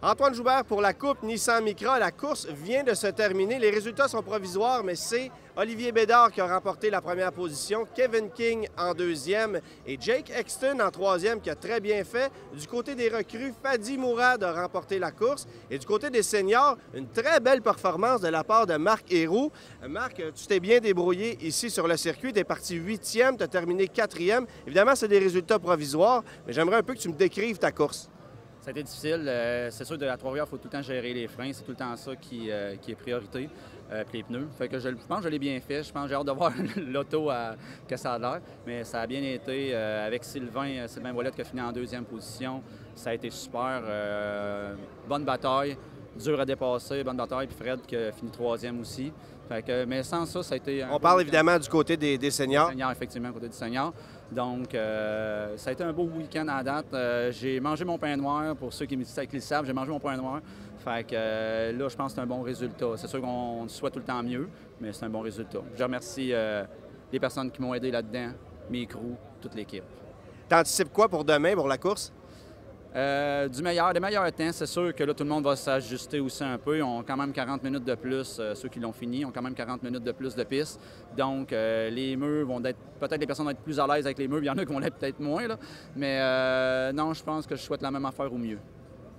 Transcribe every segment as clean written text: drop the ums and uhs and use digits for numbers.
Antoine Joubert pour la Coupe Nissan Micra. La course vient de se terminer. Les résultats sont provisoires, mais c'est Olivier Bédard qui a remporté la première position, Kevin King en deuxième et Jake Exton en troisième qui a très bien fait. Du côté des recrues, Fadi Mourad a remporté la course. Et du côté des seniors, une très belle performance de la part de Marc Héroux. Marc, tu t'es bien débrouillé ici sur le circuit. Tu es parti 8e, tu as terminé 4e. Évidemment, c'est des résultats provisoires, mais j'aimerais un peu que tu me décrives ta course. Ça a été difficile. C'est sûr, de la Trois-Rivières, il faut tout le temps gérer les freins. C'est tout le temps ça qui est priorité. Puis les pneus. Fait que je pense que je l'ai bien fait. Je pense que j'ai hâte de voir l'auto que ça a l'air. Mais ça a bien été avec Sylvain Ouellette qui a fini en deuxième position. Ça a été super. Bonne bataille. Dur à dépasser. Bonne bataille. Puis Fred qui a fini troisième aussi. Fait que, mais sans ça, ça a été... On parle évidemment du côté des seniors. Des seniors, effectivement, côté des seniors. Donc, ça a été un beau week-end à date. J'ai mangé mon pain noir. Pour ceux qui me disent avec les sables, j'ai mangé mon pain noir. Fait que là, je pense que c'est un bon résultat. C'est sûr qu'on souhaite tout le temps mieux, mais c'est un bon résultat. Je remercie les personnes qui m'ont aidé là-dedans, mes crews, toute l'équipe. T'anticipes quoi pour demain, pour la course? Des meilleurs temps. C'est sûr que là, tout le monde va s'ajuster aussi un peu. Ils ont quand même 40 minutes de plus, ceux qui l'ont fini, ont quand même 40 minutes de plus de piste. Donc, les murs vont être... Peut-être les personnes vont être plus à l'aise avec les murs. Il y en a qui vont l'être peut-être moins, là. Mais non, je pense que je souhaite la même affaire ou mieux.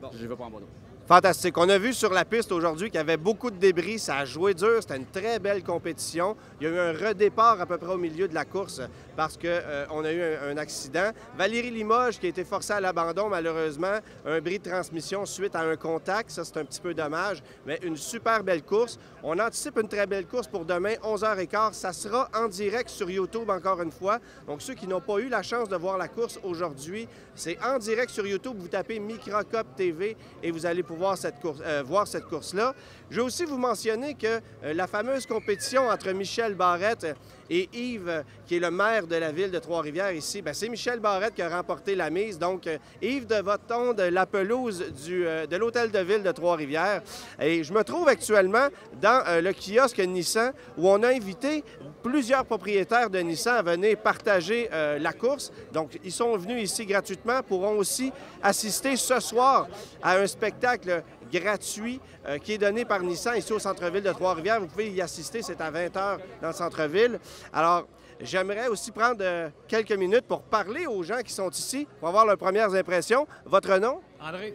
Bon. Je ne vais pas en bas d'eau. Fantastique. On a vu sur la piste aujourd'hui qu'il y avait beaucoup de débris. Ça a joué dur. C'était une très belle compétition. Il y a eu un redépart à peu près au milieu de la course parce qu'on a eu un accident. Valérie Limoges qui a été forcée à l'abandon, malheureusement. Un bris de transmission suite à un contact. Ça, c'est un petit peu dommage. Mais une super belle course. On anticipe une très belle course pour demain, 11h15. Ça sera en direct sur YouTube, encore une fois. Donc, ceux qui n'ont pas eu la chance de voir la course aujourd'hui, c'est en direct sur YouTube. Vous tapez Micra Cup TV et vous allez pouvoir voir cette course-là. Je vais aussi vous mentionner que la fameuse compétition entre Michel Barrette et Yves, qui est le maire de la ville de Trois-Rivières ici, c'est Michel Barrette qui a remporté la mise. Donc, Yves de Votton de la pelouse de l'Hôtel de Ville de Trois-Rivières. Et je me trouve actuellement dans le kiosque Nissan où on a invité plusieurs propriétaires de Nissan à venir partager la course. Donc, ils sont venus ici gratuitement, pourront aussi assister ce soir à un spectacle gratuit qui est donné par Nissan ici au centre-ville de Trois-Rivières. Vous pouvez y assister, c'est à 20h dans le centre-ville. Alors, j'aimerais aussi prendre quelques minutes pour parler aux gens qui sont ici, pour avoir leurs premières impressions. Votre nom? André.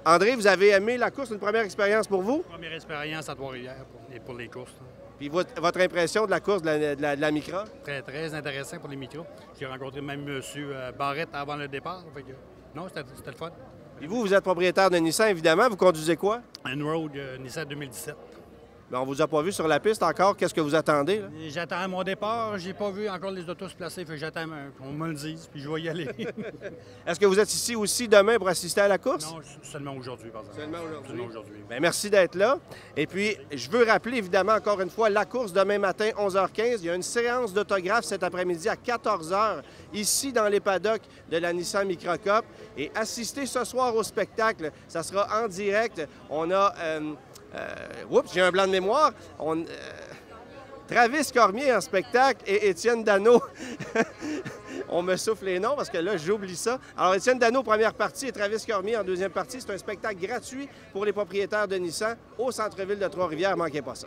André, vous avez aimé la course, une première expérience pour vous? Première expérience à Trois-Rivières pour les courses. Puis votre impression de la course de la Micra? Très, très intéressant pour les micros. J'ai rencontré même M. Barrette avant le départ. Fait que, non, c'était le fun. Et vous êtes propriétaire de Nissan, évidemment. Vous conduisez quoi? Enroad Nissan 2017. Mais on ne vous a pas vu sur la piste encore. Qu'est-ce que vous attendez? J'attends mon départ. J'ai pas vu encore les autos se placer. Fait que j'attends qu'on me le dise, puis je vais y aller. Est-ce que vous êtes ici aussi demain pour assister à la course? Non, seulement aujourd'hui, par exemple. Seulement aujourd'hui. Bien, merci d'être là. Et puis, je veux rappeler, évidemment, encore une fois, la course demain matin, 11h15. Il y a une séance d'autographes cet après-midi à 14h, ici dans les paddocks de la Nissan Micra Cup. Et assister ce soir au spectacle, ça sera en direct. On a... oups, j'ai un blanc de mémoire. Travis Cormier en spectacle et Étienne Dano. On me souffle les noms parce que là, j'oublie ça. Alors, Étienne Dano, première partie, et Travis Cormier en deuxième partie. C'est un spectacle gratuit pour les propriétaires de Nissan au centre-ville de Trois-Rivières. Manquez pas ça.